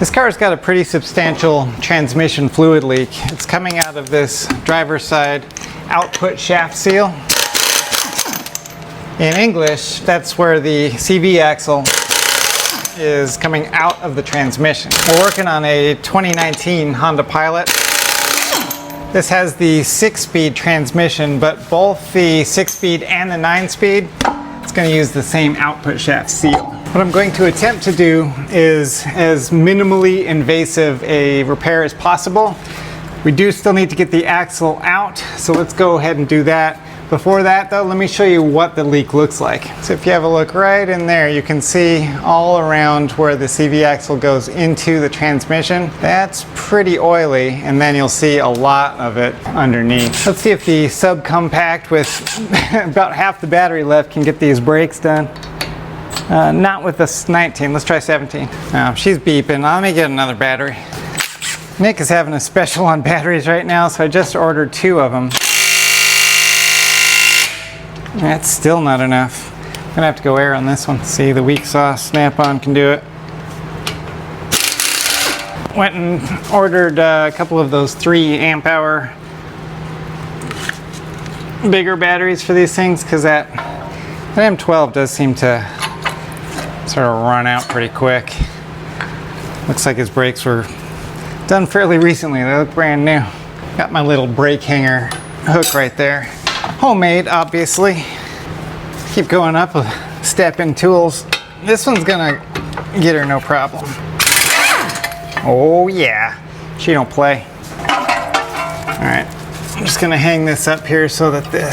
This car's got a pretty substantial transmission fluid leak. It's coming out of this driver's side output shaft seal. In English, that's where the CV axle is coming out of the transmission. We're working on a 2019 Honda Pilot. This has the 6-speed transmission, but both the 6-speed and the 9-speed, it's going to use the same output shaft seal. What I'm going to attempt to do is as minimally invasive a repair as possible. We do still need to get the axle out, so let's go ahead and do that. Before that though, let me show you what the leak looks like. So if you have a look right in there, you can see all around where the CV axle goes into the transmission. That's pretty oily, and then you'll see a lot of it underneath. Let's see if the subcompact with about half the battery left can get these brakes done. Not with this 19, let's try 17. Oh, she's beeping. Let me get another battery. Nick is having a special on batteries right now, so I just ordered 2 of them. That's still not enough. I'm gonna have to go air on this one. See, the weak sauce snap-on can do it. Went and ordered a couple of those 3 amp hour bigger batteries for these things, because that M12 does seem to sort of run out pretty quick. Looks like his brakes were done fairly recently. They look brand new. Got my little brake hanger hook right there. Homemade, obviously. Keep going up with step-in tools. This one's gonna get her no problem. Oh yeah, she don't play. All right, I'm just gonna hang this up here so that the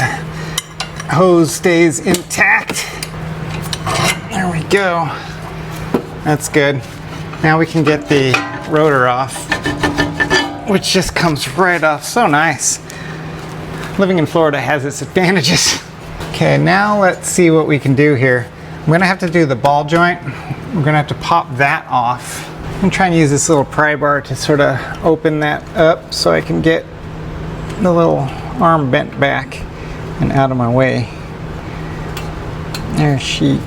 hose stays intact. There we go. That's good. Now we can get the rotor off, which just comes right off. So nice. Living in Florida has its advantages. Okay, now let's see what we can do here. I'm gonna have to do the ball joint. We're gonna have to pop that off. I'm gonna try and use this little pry bar to sort of open that up so I can get the little arm bent back and out of my way. There she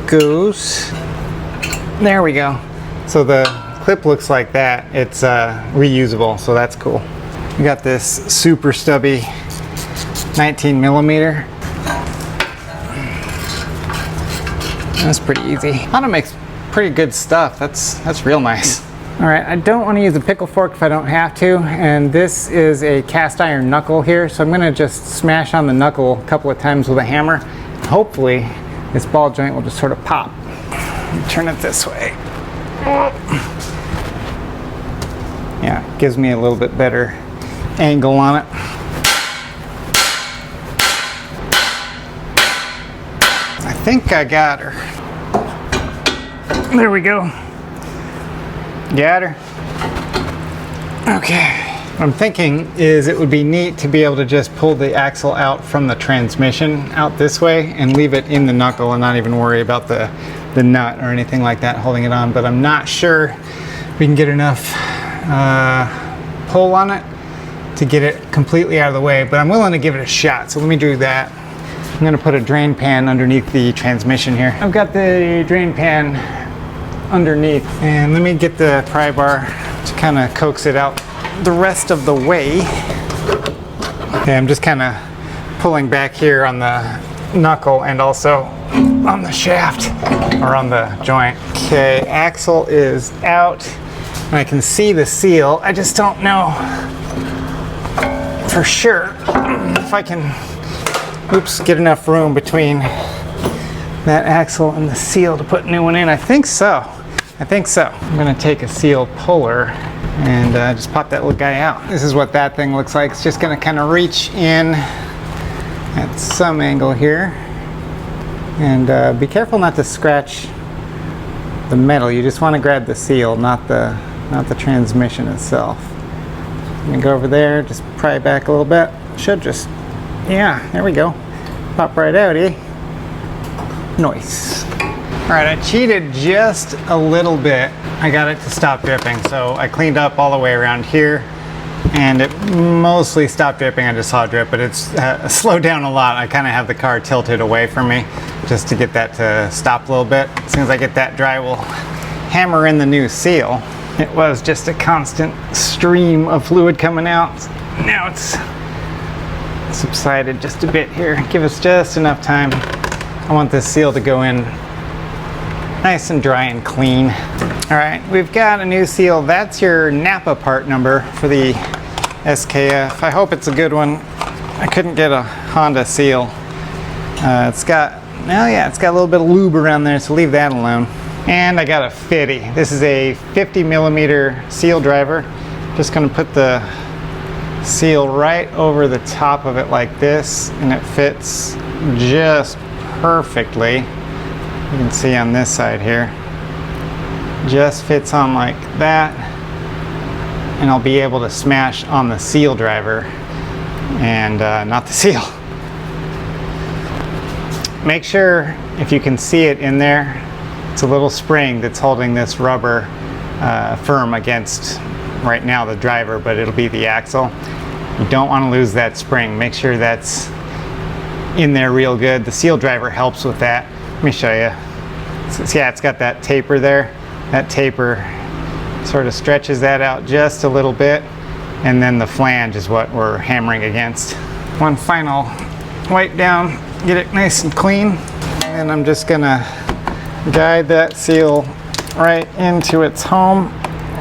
goes. There we go. So the clip looks like that. It's reusable, so that's cool. We got this super stubby 19 millimeter. That's pretty easy. Honda makes pretty good stuff. That's real nice. All right, I don't want to use a pickle fork if I don't have to, and this is a cast iron knuckle here, so I'm gonna just smash on the knuckle a couple of times with a hammer. Hopefully, this ball joint will just sort of pop. Turn it this way. Yeah, gives me a little bit better angle on it. I think I got her. There we go. Got her. Okay. What I'm thinking is it would be neat to be able to just pull the axle out from the transmission out this way and leave it in the knuckle and not even worry about the nut or anything like that holding it on, but I'm not sure we can get enough pull on it to get it completely out of the way, but I'm willing to give it a shot, so let me do that. I'm gonna put a drain pan underneath the transmission here. I've got the drain pan underneath, and let me get the pry bar to kind of coax it out the rest of the way. Okay, I'm just kind of pulling back here on the knuckle and also on the shaft, or on the joint. Okay, axle is out, and I can see the seal. I just don't know for sure if I can get enough room between that axle and the seal to put a new one in. I think so. I'm gonna take a seal puller and just pop that little guy out. This is what that thing looks like. It's just gonna kind of reach in at some angle here. And be careful not to scratch the metal. You just want to grab the seal, not the transmission itself. I'm gonna go over there, just pry back a little bit. Should just, yeah, there we go. Pop right out, eh? Nice. All right, I cheated just a little bit. I got it to stop dripping, so I cleaned up all the way around here, and it mostly stopped dripping. I just saw it drip, but it's slowed down a lot. I kind of have the car tilted away from me just to get that to stop a little bit. As soon as I get that dry, we'll hammer in the new seal. it was just a constant stream of fluid coming out. Now it's subsided just a bit here. Give us just enough time. I want this seal to go in nice and dry and clean. All right, we've got a new seal. That's your Napa part number for the SKF. I hope it's a good one. I couldn't get a Honda seal. It's got a little bit of lube around there, so leave that alone. And I got a 50. This is a 50 millimeter seal driver. Just gonna put the seal right over the top of it like this, and it fits just perfectly. You can see on this side here. Just fits on like that, and I'll be able to smash on the seal driver and not the seal. Make sure, if you can see it in there, it's a little spring that's holding this rubber firm against, right now, the driver, but it'll be the axle. You don't want to lose that spring. Make sure that's in there real good. The seal driver helps with that. Let me show you. So, yeah, it's got that taper there. That taper sort of stretches that out just a little bit, and then the flange is what we're hammering against. One final wipe down, get it nice and clean, and I'm just gonna guide that seal right into its home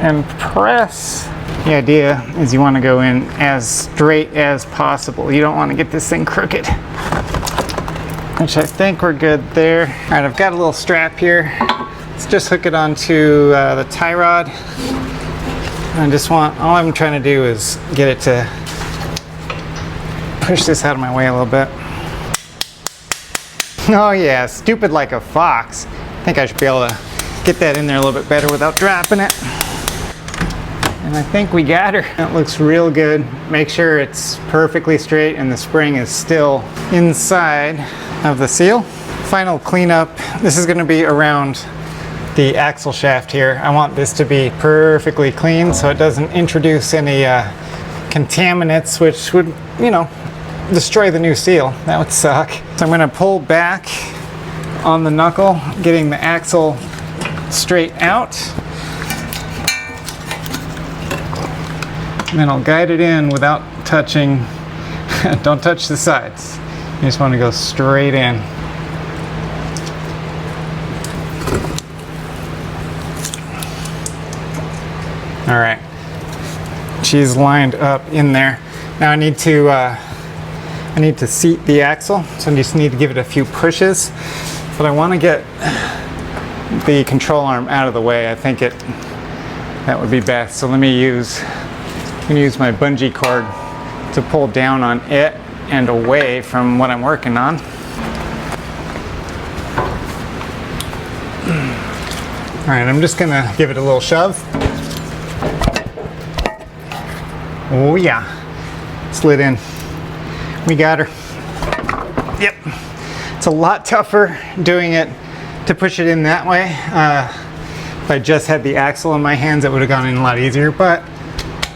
and press. The idea is you want to go in as straight as possible. You don't want to get this thing crooked, which I think we're good there. All right, I've got a little strap here. Let's just hook it onto the tie rod. All I'm trying to do is get it to push this out of my way a little bit. Oh yeah, stupid like a fox. I think I should be able to get that in there a little bit better without dropping it. And I think we got her. That looks real good. Make sure it's perfectly straight and the spring is still inside of the seal. Final cleanup. This is going to be around the axle shaft here. I want this to be perfectly clean so it doesn't introduce any contaminants, which would, you know, destroy the new seal. That would suck. So I'm going to pull back on the knuckle, getting the axle straight out. And then I'll guide it in without touching, don't touch the sides. You just want to go straight in. All right, she's lined up in there. Now I need to seat the axle, so I just need to give it a few pushes. But I want to get the control arm out of the way. I think that would be best. So I'm gonna use my bungee cord to pull down on it and away from what I'm working on. All right, I'm just gonna give it a little shove. Oh yeah, slid in. We got her. Yep. It's a lot tougher doing it to push it in that way. If I just had the axle in my hands, it would have gone in a lot easier, but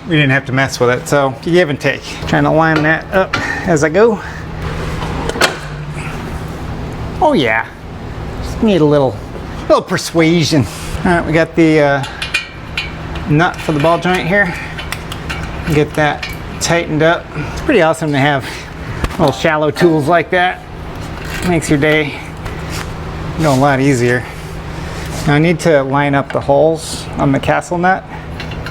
we didn't have to mess with it. So give and take. Trying to line that up as I go. Oh yeah, just need a little persuasion. All right, we got the nut for the ball joint here. Get that tightened up. It's pretty awesome to have little shallow tools like that. Makes your day go a lot easier. Now I need to line up the holes on the castle nut,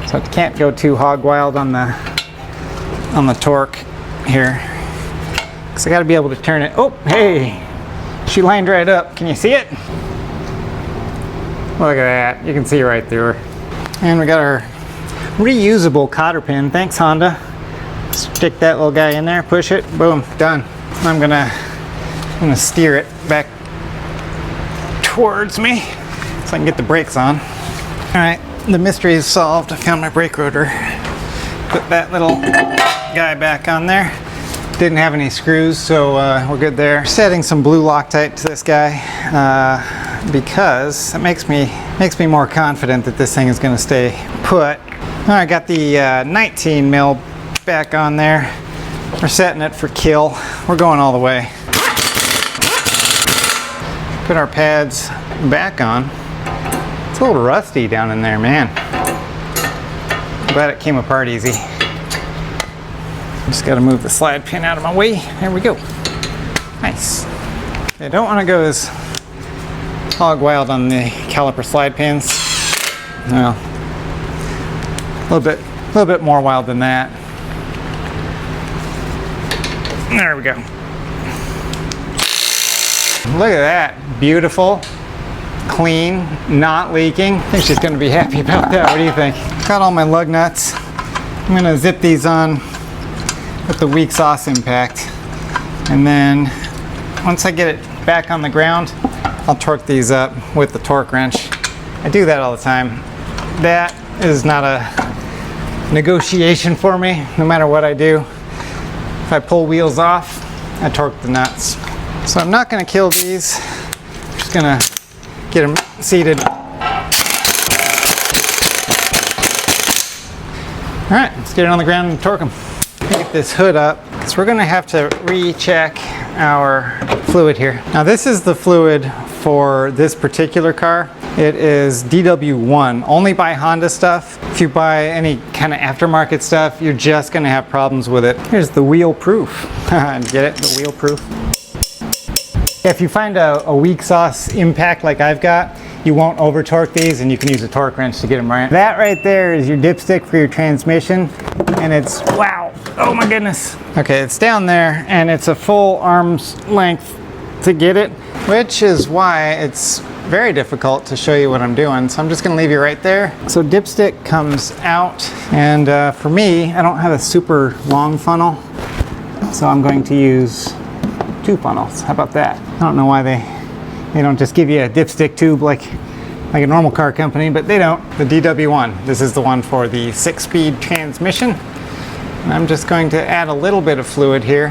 so it can't go too hog wild on the torque here. Because I got to be able to turn it. Oh, hey, she lined right up. Can you see it? Look at that. You can see right through her. And we got our reusable cotter pin. Thanks, Honda. Stick that little guy in there, push it, boom, done. I'm gonna steer it back towards me so I can get the brakes on. All right, the mystery is solved. I found my brake rotor. Put that little guy back on there. Didn't have any screws, so we're good there. Setting some blue Loctite to this guy because it makes me more confident that this thing is gonna stay put. All right, got the 19 mil back on there. We're setting it for kill. We're going all the way. Put our pads back on. It's a little rusty down in there, man. I'm glad it came apart easy. Just gotta move the slide pin out of my way. There we go. Nice. I don't want to go as hog wild on the caliper slide pins. No, a little bit more wild than that. There we go. Look at that, beautiful, clean, not leaking. I think she's going to be happy about that. What do you think? Got all my lug nuts. I'm going to zip these on with the weak sauce impact, and then once I get it back on the ground, I'll torque these up with the torque wrench. I do that all the time. That is not a negotiation for me, no matter what I do. If I pull wheels off, I torque the nuts. So I'm not going to kill these. I'm just going to get them seated. All right, let's get it on the ground and torque them. Get this hood up, because we're going to have to recheck our fluid here. Now this is the fluid for this particular car. It is DW1. Only buy Honda stuff. If you buy any kind of aftermarket stuff, you're just going to have problems with it. Here's the wheel proof. Get it? The wheel proof. If you find a weak sauce impact like I've got, you won't over torque these, and you can use a torque wrench to get them right. That right there is your dipstick for your transmission, and it's, wow, oh my goodness. Okay, it's down there, and it's a full arm's length to get it, which is why it's very difficult to show you what I'm doing. So I'm just gonna leave you right there. So dipstick comes out, and for me, I don't have a super long funnel, so I'm going to use 2 funnels. How about that? I don't know why they don't just give you a dipstick tube like a normal car company, but they don't. The DW1, this is the one for the 6-speed transmission. And I'm just going to add a little bit of fluid here.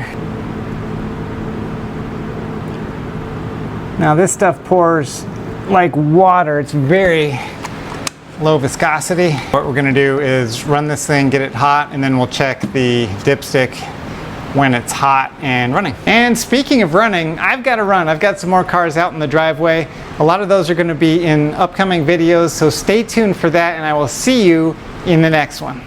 Now this stuff pours like water. It's very low viscosity. What we're gonna do is run this thing, get it hot, and then we'll check the dipstick when it's hot and running. And speaking of running, I've got to run. I've got some more cars out in the driveway. A lot of those are going to be in upcoming videos, so stay tuned for that, and I will see you in the next one.